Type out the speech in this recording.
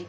1